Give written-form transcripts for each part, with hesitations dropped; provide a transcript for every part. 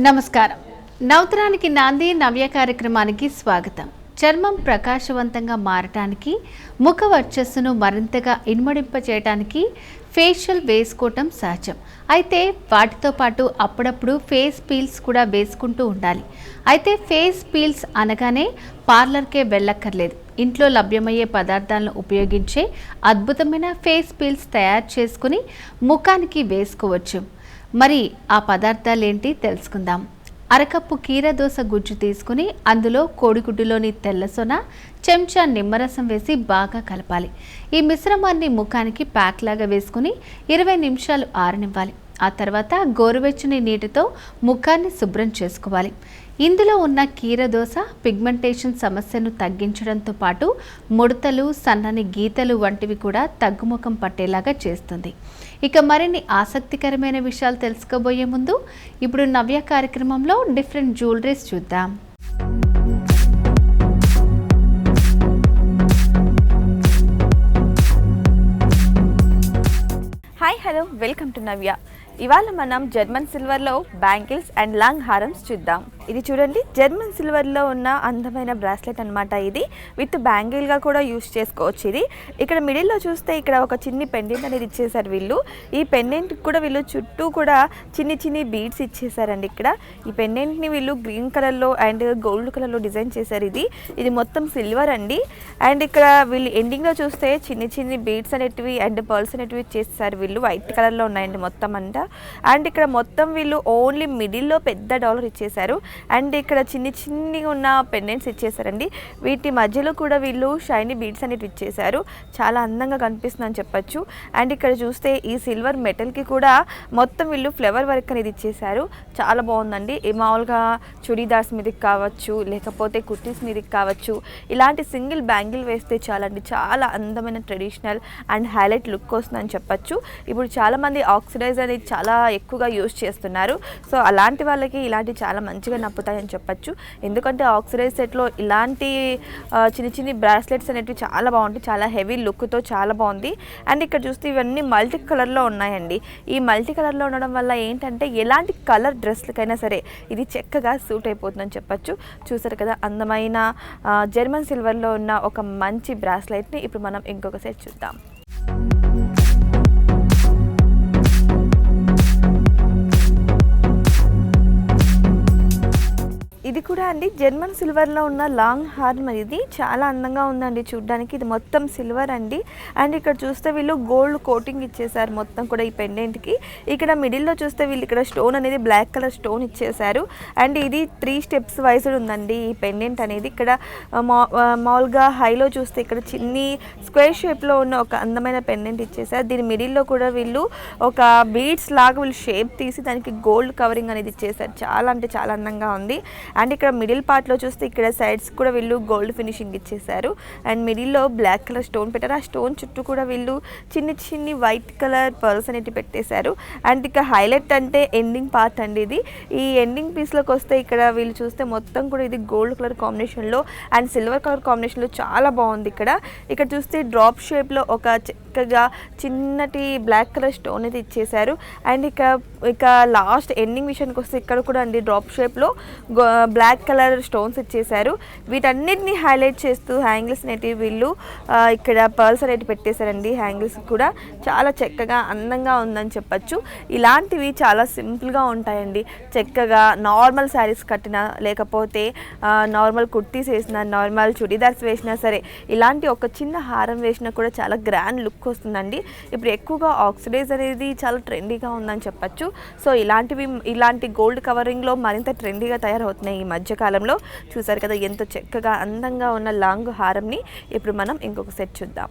నమస్కారం. నవతరానికి నాంది నవ్య కార్యక్రమానికి స్వాగతం. చర్మం ప్రకాశవంతంగా మారటానికి, ముఖ వర్చస్సును మరింతగా ఇనుమడింపచేయటానికి ఫేషియల్ వేసుకోవటం సహజం. అయితే వాటితో పాటు అప్పుడప్పుడు ఫేస్ పీల్స్ కూడా వేసుకుంటూ ఉండాలి. అయితే ఫేస్ పీల్స్ అనగానే పార్లర్కే వెళ్ళక్కర్లేదు. ఇంట్లో లభ్యమయ్యే పదార్థాలను ఉపయోగించే అద్భుతమైన ఫేస్ పీల్స్ తయారు చేసుకుని ముఖానికి వేసుకోవచ్చు. మరి ఆ పదార్థాలు ఏంటి తెలుసుకుందాం. అరకప్పు కీరదోస గుజ్జు తీసుకుని అందులో కోడిగుడ్డులోని తెల్లసొన, చెంచా నిమ్మరసం వేసి బాగా కలపాలి. ఈ మిశ్రమాన్ని ముఖానికి ప్యాక్ లాగా వేసుకుని 20 నిమిషాలు ఆరనివ్వాలి. ఆ తర్వాత గోరువెచ్చని నీటితో ముఖాన్ని శుభ్రం చేసుకోవాలి. ఇందులో ఉన్న కీరదోస పిగ్మెంటేషన్ సమస్యను తగ్గించడంతో పాటు ముడతలు, సన్నని గీతలు వంటివి కూడా తగ్గుముఖం పట్టేలాగా చేస్తుంది. ఇక మరిన్ని ఆసక్తికరమైన విషయాలు తెలుసుకోబోయే ముందు ఇప్పుడు నవ్య కార్యక్రమంలో డిఫరెంట్ జ్యువెలరీస్ చూద్దాం. హాయ్ హలో, వెల్కమ్ టు నవ్య. ఇవాళ మనం జర్మన్ సిల్వర్లో బ్యాంగిల్స్ అండ్ లాంగ్ హారమ్స్ చూద్దాం. ఇది చూడండి, జర్మన్ సిల్వర్లో ఉన్న అందమైన బ్రాస్లెట్ అనమాట. ఇది విత్ బ్యాంగిల్గా కూడా యూస్ చేసుకోవచ్చు. ఇది ఇక్కడ మిడిల్లో చూస్తే ఇక్కడ ఒక చిన్ని పెండెంట్ అనేది ఇచ్చేసారు వీళ్ళు. ఈ పెండెంట్ కూడా వీళ్ళు చుట్టూ కూడా చిన్ని బీడ్స్ ఇచ్చేసారండి. ఇక్కడ ఈ పెండెంట్ని వీళ్ళు గ్రీన్ కలర్లో అండ్ గోల్డ్ కలర్లో డిజైన్ చేశారు. ఇది మొత్తం సిల్వర్ అండి. అండ్ ఇక్కడ వీళ్ళు ఎండింగ్లో చూస్తే చిన్ని బీడ్స్ అనేటివి అండ్ పర్ల్స్ అనేటివి చేస్తారు. వీళ్ళు వైట్ కలర్లో ఉన్నాయండి మొత్తం అంతా. అండ్ ఇక్కడ మొత్తం వీళ్ళు ఓన్లీ మిడిల్లో పెద్ద డాలర్ ఇచ్చేసారు. అండ్ ఇక్కడ చిన్నగా ఉన్న పెండెంట్స్ ఇచ్చేసారండి. వీటి మధ్యలో కూడా వీళ్ళు షైనీ బీడ్స్ అనేవి ఇచ్చేసారు. చాలా అందంగా కనిపిస్తుందని చెప్పచ్చు. అండ్ ఇక్కడ చూస్తే ఈ సిల్వర్ మెటల్కి కూడా మొత్తం వీళ్ళు ఫ్లవర్ వర్క్ అనేది ఇచ్చేసారు. చాలా బాగుందండి. మామూలుగా చుడీదార్స్ మీదకి కావచ్చు, లేకపోతే కుర్తీస్ మీదకి కావచ్చు, ఇలాంటి సింగిల్ బ్యాంగిల్ వేస్తే చాలండి, చాలా అందమైన ట్రెడిషనల్ అండ్ హైలైట్ లుక్ వస్తుందని చెప్పచ్చు. ఇప్పుడు చాలామంది ఆక్సిడైజ్ అనేది చాలా ఎక్కువగా యూజ్ చేస్తున్నారు. సో అలాంటి వాళ్ళకి ఇలాంటి చాలా మంచిగా నప్పుతాయని చెప్పచ్చు. ఎందుకంటే ఆక్సిడైజ్ సెట్లో ఇలాంటి చిన్ని బ్రాస్లెట్స్ అనేవి చాలా బాగుంటాయి. చాలా హెవీ లుక్తో చాలా బాగుంది. అండ్ ఇక్కడ చూస్తే ఇవన్నీ మల్టీ కలర్లో ఉన్నాయండి. ఈ మల్టీ కలర్లో ఉండడం వల్ల ఏంటంటే ఎలాంటి కలర్ డ్రెస్లకైనా సరే ఇది చక్కగా సూట్ అయిపోతుందని చెప్పచ్చు. చూసారు కదా, అందమైన జర్మన్ సిల్వర్లో ఉన్న ఒక మంచి బ్రాస్లెట్ని ఇప్పుడు మనం ఇంకొక సెట్ చూద్దాం. ఇది కూడా అండి జర్మన్ సిల్వర్లో ఉన్న లాంగ్ హార్మ్. ఇది చాలా అందంగా ఉందండి చూడడానికి. ఇది మొత్తం సిల్వర్ అండి. అండ్ ఇక్కడ చూస్తే వీళ్ళు గోల్డ్ కోటింగ్ ఇచ్చేసారు మొత్తం కూడా ఈ పెండెంట్కి. ఇక్కడ మిడిల్లో చూస్తే వీళ్ళు ఇక్కడ స్టోన్ అనేది బ్లాక్ కలర్ స్టోన్ ఇచ్చేసారు. అండ్ ఇది 3 స్టెప్స్ వైజ్డ్ ఉందండి ఈ పెండెంట్ అనేది. ఇక్కడ మామూలుగా హైలో చూస్తే ఇక్కడ చిన్ని స్క్వేర్ షేప్లో ఉన్న ఒక అందమైన పెండెంట్ ఇచ్చేసారు. దీని మిడిల్లో కూడా వీళ్ళు ఒక బీడ్స్ లాగా వీళ్ళు షేప్ తీసి దానికి గోల్డ్ కవరింగ్ అనేది ఇచ్చేసారు. చాలా అంటే చాలా అందంగా ఉంది. అండ్ ఇక్కడ మిడిల్ పార్ట్లో చూస్తే ఇక్కడ సైడ్స్ కూడా వీళ్ళు గోల్డ్ ఫినిషింగ్ ఇచ్చేసారు. అండ్ మిడిల్లో బ్లాక్ కలర్ స్టోన్ పెట్టారు. ఆ స్టోన్ చుట్టూ కూడా వీళ్ళు చిన్ని వైట్ కలర్ పర్ల్స్ అనేవి పెట్టేశారు. అండ్ ఇక హైలైట్ అంటే ఎండింగ్ పార్ట్ అండి. ఇది ఈ ఎండింగ్ పీస్లోకి వస్తే ఇక్కడ వీళ్ళు చూస్తే మొత్తం కూడా ఇది గోల్డ్ కలర్ కాంబినేషన్లో అండ్ సిల్వర్ కలర్ కాంబినేషన్లో చాలా బాగుంది. ఇక్కడ చూస్తే డ్రాప్ షేప్లో ఒక చక్కగా చిన్నటి బ్లాక్ కలర్ స్టోన్ అయితే ఇచ్చేసారు. అండ్ ఇక లాస్ట్ ఎండింగ్ విషయానికి వస్తే ఇక్కడ కూడా అండి డ్రాప్ షేప్లో బ్లాక్ కలర్ స్టోన్స్ ఇచ్చేసారు. వీటన్నిటిని హైలైట్ చేస్తూ హ్యాంగిల్స్ అనేటివి వీళ్ళు ఇక్కడ పర్ల్స్ అనేటివి పెట్టేశారండి. హ్యాంగిల్స్ కూడా చాలా చక్కగా అందంగా ఉందని చెప్పచ్చు. ఇలాంటివి చాలా సింపుల్గా ఉంటాయండి. చక్కగా నార్మల్ శారీస్ కట్టినా, లేకపోతే నార్మల్ కుర్తీస్ వేసినా, నార్మల్ చుడీదార్స్ వేసినా సరే, ఇలాంటి ఒక చిన్న హారం వేసినా కూడా చాలా గ్రాండ్ లుక్ వస్తుందండి. ఇప్పుడు ఎక్కువగా ఆక్సిడైజ్ అనేది చాలా ట్రెండీగా ఉందని చెప్పచ్చు. సో ఇలాంటి గోల్డ్ కవరింగ్లో మరింత ట్రెండీగా తయారవుతున్నాయి ఈ మధ్యకాలంలో. చూసారు కదా ఎంత చక్కగా అందంగా ఉన్న లాంగ్ హారంని. ఇప్పుడు మనం ఇంకొక సెట్ చూద్దాం.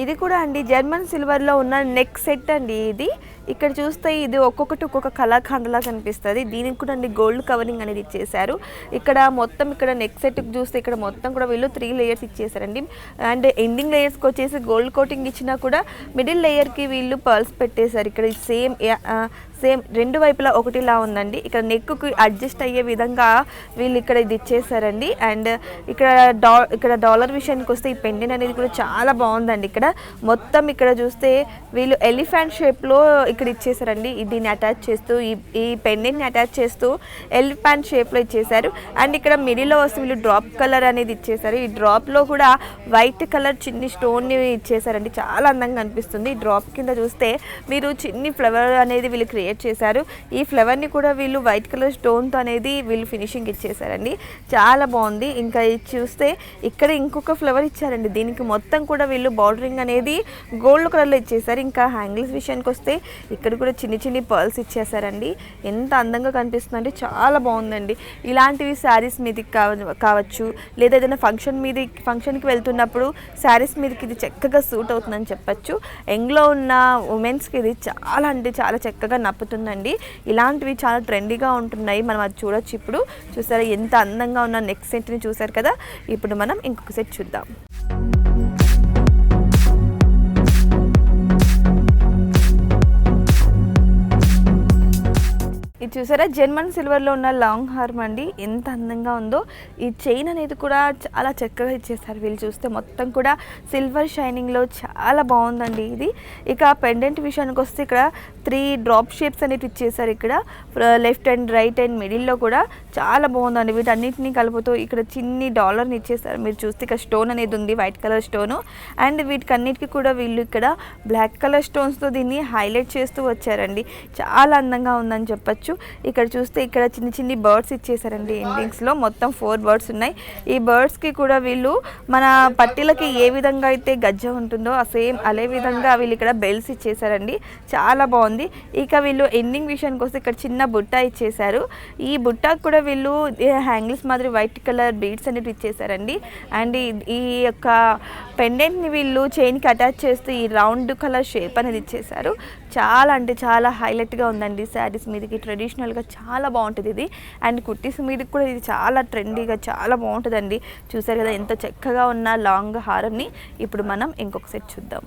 ఇది కూడా అండి జర్మన్ సిల్వర్లో ఉన్న నెక్ సెట్ అండి. ఇక్కడ చూస్తే ఇది ఒక్కొక్కటి ఒక్కొక్క కళాఖండలా కనిపిస్తుంది. దీనికి కూడా అండి గోల్డ్ కవరింగ్ అనేది ఇచ్చేసారు. ఇక్కడ మొత్తం ఇక్కడ నెక్ సెట్కి చూస్తే ఇక్కడ మొత్తం కూడా వీళ్ళు 3 లేయర్స్ ఇచ్చేసారండి. అండ్ ఎండింగ్ లేయర్స్కి వచ్చేసి గోల్డ్ కోటింగ్ ఇచ్చినా కూడా మిడిల్ లేయర్కి వీళ్ళు పర్ల్స్ పెట్టేశారు. ఇక్కడ సేమ్ రెండు వైపులా ఒకటిలా ఉందండి. ఇక్కడ నెక్కి అడ్జస్ట్ అయ్యే విధంగా వీళ్ళు ఇక్కడ ఇది ఇచ్చేసారండి. అండ్ ఇక్కడ డాలర్ విషయానికి వస్తే ఈ పెండెంట్ అనేది కూడా చాలా బాగుందండి. ఇక్కడ మొత్తం ఇక్కడ చూస్తే వీళ్ళు ఎలిఫెంట్ షేప్లో ఇక్కడ ఇచ్చేసారండి. దీన్ని అటాచ్ చేస్తూ ఈ పెండెంట్ని అటాచ్ చేస్తూ ఎలిఫెంట్ షేప్లో ఇచ్చేసారు. అండ్ ఇక్కడ మిడిల్లో వస్తే వీళ్ళు డ్రాప్ కలర్ అనేది ఇచ్చేసారు. ఈ డ్రాప్లో కూడా వైట్ కలర్ చిన్ని స్టోన్ని ఇచ్చేసారండి. చాలా అందంగా అనిపిస్తుంది. ఈ డ్రాప్ కింద చూస్తే మీరు చిన్ని ఫ్లవర్ అనేది వీళ్ళు క్రియేట్ చేశారు. ఈ ఫ్లవర్ని కూడా వీళ్ళు వైట్ కలర్ స్టోన్తో అనేది వీళ్ళు ఫినిషింగ్ ఇచ్చేసారండి. చాలా బాగుంది. ఇంకా ఇది చూస్తే ఇక్కడ ఇంకొక ఫ్లవర్ ఇచ్చారండి. దీనికి మొత్తం కూడా వీళ్ళు బార్డరింగ్ అనేది గోల్డ్ కలర్లో ఇచ్చేసారు. ఇంకా హ్యాంగిల్స్ విషయానికి వస్తే ఇక్కడ కూడా చిన్ని పర్ల్స్ ఇచ్చేసారండి. ఎంత అందంగా కనిపిస్తుందంటే చాలా బాగుందండి. ఇలాంటివి శారీస్ మీదకి కావచ్చు, లేదా ఏదైనా ఫంక్షన్కి వెళ్తున్నప్పుడు శారీస్ మీదకి ఇది చక్కగా సూట్ అవుతుందని చెప్పచ్చు. యంగ్లో ఉన్న ఉమెన్స్కి ఇది చాలా అంటే చాలా చక్కగా నప్పుతుందండి. ఇలాంటివి చాలా ట్రెండీగా ఉంటున్నాయి. మనం అది చూడొచ్చు. ఇప్పుడు చూసారా ఎంత అందంగా ఉన్న నెక్ సెట్ని చూసారు కదా. ఇప్పుడు మనం ఇంకొక సెట్ చూద్దాం. ఇది చూసారా జర్మన్ సిల్వర్లో ఉన్న లాంగ్ హార్మ్ అండి. ఎంత అందంగా ఉందో. ఈ చైన్ అనేది కూడా చాలా చక్కగా ఇచ్చేస్తారు వీళ్ళు. చూస్తే మొత్తం కూడా సిల్వర్ షైనింగ్లో చాలా బాగుందండి ఇది. ఇక పెండెంట్ విషయానికి వస్తే ఇక్కడ 3 డ్రాప్ షేప్స్ అనేవి ఇచ్చేసారు. ఇక్కడ లెఫ్ట్ అండ్ రైట్ అండ్ మిడిల్లో కూడా చాలా బాగుందండి. వీటన్నిటిని కలుపుతూ ఇక్కడ చిన్ని డాలర్ని ఇచ్చేసారు. మీరు చూస్తే ఇక్కడ స్టోన్ అనేది ఉంది, వైట్ కలర్ స్టోను. అండ్ వీటికన్నిటికీ కూడా వీళ్ళు ఇక్కడ బ్లాక్ కలర్ స్టోన్స్తో దీన్ని హైలైట్ చేస్తూ వచ్చారండి. చాలా అందంగా ఉందని చెప్పచ్చు. ఇక్కడ చూస్తే ఇక్కడ చిన్ని బర్డ్స్ ఇచ్చేసారండి. ఎండింగ్స్లో మొత్తం 4 బర్డ్స్ ఉన్నాయి. ఈ బర్డ్స్కి కూడా వీళ్ళు మన పట్టీలకి ఏ విధంగా అయితే గజ్జ ఉంటుందో సేమ్ అదే విధంగా వీళ్ళు ఇక్కడ బెల్స్ ఇచ్చేసారండి. చాలా బాగుంది. ఇక వీళ్ళు ఎండింగ్ విషయానికి వస్తే ఇక్కడ చిన్న బుట్ట ఇచ్చేసారు. ఈ బుట్టకు కూడా వీళ్ళు హ్యాంగిల్స్ మాదిరి వైట్ కలర్ బీడ్స్ అనేవి ఇచ్చేసారండి. అండ్ ఈ యొక్క పెండెంట్ని వీళ్ళు చైన్కి అటాచ్ చేస్తూ ఈ రౌండ్ కలర్ షేప్ అనేది ఇచ్చేసారు. చాలా అంటే చాలా హైలైట్గా ఉందండి. శారీస్ మీదకి ట్రెడిషనల్గా చాలా బాగుంటుంది ఇది. అండ్ కుర్తీస్ మీదకి కూడా ఇది చాలా ట్రెండీగా చాలా బాగుంటుందండి. చూసారు కదా ఎంత చక్కగా ఉన్న లాంగ్ హారంని. ఇప్పుడు మనం ఇంకొక సెట్ చూద్దాం.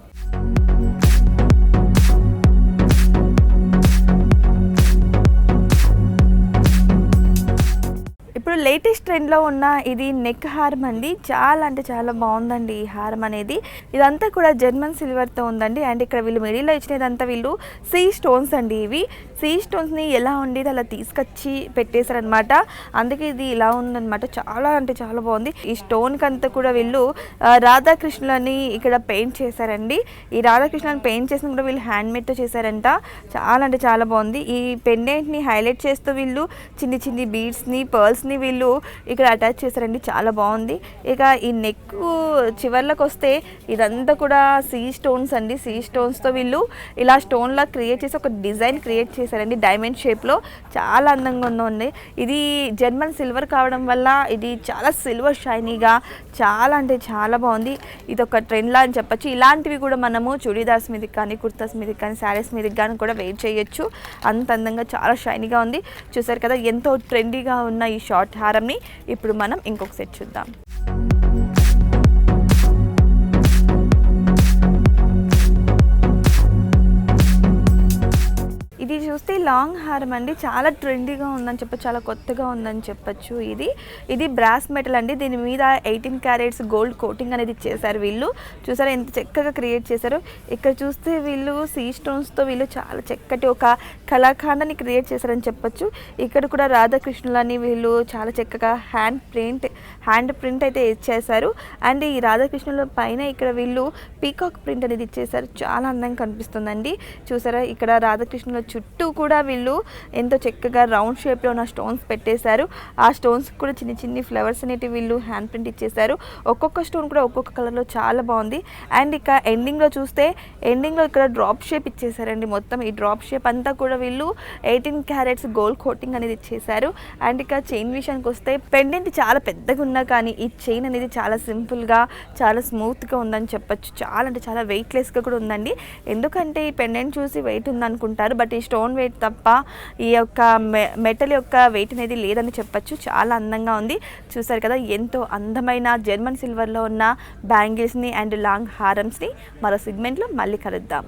ఇప్పుడు లేటెస్ట్ ట్రెండ్లో ఉన్న ఇది నెక్ హారం అండి. చాలా అంటే చాలా బాగుందండి ఈ హారం అనేది. ఇదంతా కూడా జర్మన్ సిల్వర్తో ఉందండి. అండ్ ఇక్కడ వీళ్ళు మిడిల్లో ఇచ్చినదంతా వీళ్ళు సీ స్టోన్స్ అండి. ఇవి సీ స్టోన్స్ని ఎలా ఉండేది అలా తీసుకొచ్చి పెట్టేశారనమాట. అందుకే ఇది ఇలా ఉందన్నమాట. చాలా అంటే చాలా బాగుంది. ఈ స్టోన్కి అంతా కూడా వీళ్ళు రాధాకృష్ణులని ఇక్కడ పెయింట్ చేశారండి. ఈ రాధాకృష్ణులని పెయింట్ చేసిన కూడా వీళ్ళు హ్యాండ్మేడ్తో చేశారంట. చాలా అంటే చాలా బాగుంది. ఈ పెండెంట్ని హైలైట్ చేస్తూ వీళ్ళు చిన్ని బీడ్స్ని పర్ల్స్ని వీళ్ళు ఇక్కడ అటాచ్ చేశారండి. చాలా బాగుంది. ఇక ఈ నెక్ చివర్లకు వస్తే ఇదంతా కూడా సీ స్టోన్స్ అండి. సీ స్టోన్స్తో వీళ్ళు ఇలా స్టోన్లా క్రియేట్ చేసి ఒక డిజైన్ క్రియేట్ చేశారండి డైమండ్ షేప్లో. చాలా అందంగా ఉంది. ఇది జర్మన్ సిల్వర్ కావడం వల్ల ఇది చాలా సిల్వర్ షైనీగా చాలా అంటే చాలా బాగుంది. ఇది ఒక ట్రెండ్లా అని చెప్పచ్చు. ఇలాంటివి కూడా మనము చుడీదార్స్ మీదకి కానీ కుర్తాస్ మీదకి కానీ శారీస్ మీదకి కానీ కూడా వేర్ చేయొచ్చు. అంత అందంగా చాలా షైనీగా ఉంది. చూసారు కదా ఎంతో ట్రెండీగా ఉన్న ఈ షార్ట్ హారంని. ఇప్పుడు మనం ఇంకొక సెట్ చూద్దాం. ఇది చూస్తే లాంగ్ హారం అండి. చాలా ట్రెండీగా ఉందని చెప్పచ్చు, చాలా కొత్తగా ఉందని చెప్పచ్చు. ఇది బ్రాస్ మెటల్ అండి. దీని మీద 18 క్యారెట్స్ గోల్డ్ కోటింగ్ అనేది ఇచ్చేసారు వీళ్ళు. చూసారా ఎంత చక్కగా క్రియేట్ చేశారు. ఇక్కడ చూస్తే వీళ్ళు సీ స్టోన్స్తో వీళ్ళు చాలా చక్కటి ఒక కళాఖండాన్ని క్రియేట్ చేశారని చెప్పచ్చు. ఇక్కడ కూడా రాధాకృష్ణులని వీళ్ళు చాలా చక్కగా హ్యాండ్ ప్రింట్ అయితే ఇచ్చేసారు. అండ్ ఈ రాధాకృష్ణుల పైన ఇక్కడ వీళ్ళు పీకాక్ ప్రింట్ అనేది ఇచ్చేసారు. చాలా అందంగా కనిపిస్తుందండి. చూసారా ఇక్కడ రాధాకృష్ణుల చుట్టూ కూడా వీళ్ళు ఎంతో చక్కగా రౌండ్ షేప్లో ఉన్న స్టోన్స్ పెట్టేశారు. ఆ స్టోన్స్ కూడా చిన్న చిన్ని ఫ్లవర్స్ అనేటివి వీళ్ళు హ్యాండ్ ప్రింట్ ఇచ్చేసారు. ఒక్కొక్క స్టోన్ కూడా ఒక్కొక్క కలర్లో చాలా బాగుంది. అండ్ ఇక ఎండింగ్లో చూస్తే ఎండింగ్లో ఇక్కడ డ్రాప్ షేప్ ఇచ్చేసారండి. మొత్తం ఈ డ్రాప్ షేప్ అంతా కూడా వీళ్ళు 18 క్యారెట్స్ గోల్డ్ కోటింగ్ అనేది ఇచ్చేసారు. అండ్ ఇక చైన్ విషయానికి వస్తే పెండెంట్ చాలా పెద్దగా ఉన్నా కానీ ఈ చైన్ అనేది చాలా సింపుల్గా చాలా స్మూత్గా ఉందని చెప్పొచ్చు. చాలా అంటే చాలా వెయిట్లెస్గా కూడా ఉందండి. ఎందుకంటే ఈ పెండెంట్ చూసి వెయిట్ ఉందనుకుంటారు, బట్ ఈ స్టోన్ వెయిట్ తప్ప ఈ యొక్క మెటల్ యొక్క వెయిట్ అనేది లేదని చెప్పొచ్చు. చాలా అందంగా ఉంది. చూసారు కదా, ఎంతో అందమైన జర్మన్ సిల్వర్లో ఉన్న బ్యాంగిల్స్ని అండ్ లాంగ్ హారమ్స్ని మరో సెగ్మెంట్లో మళ్ళీ కలుద్దాం.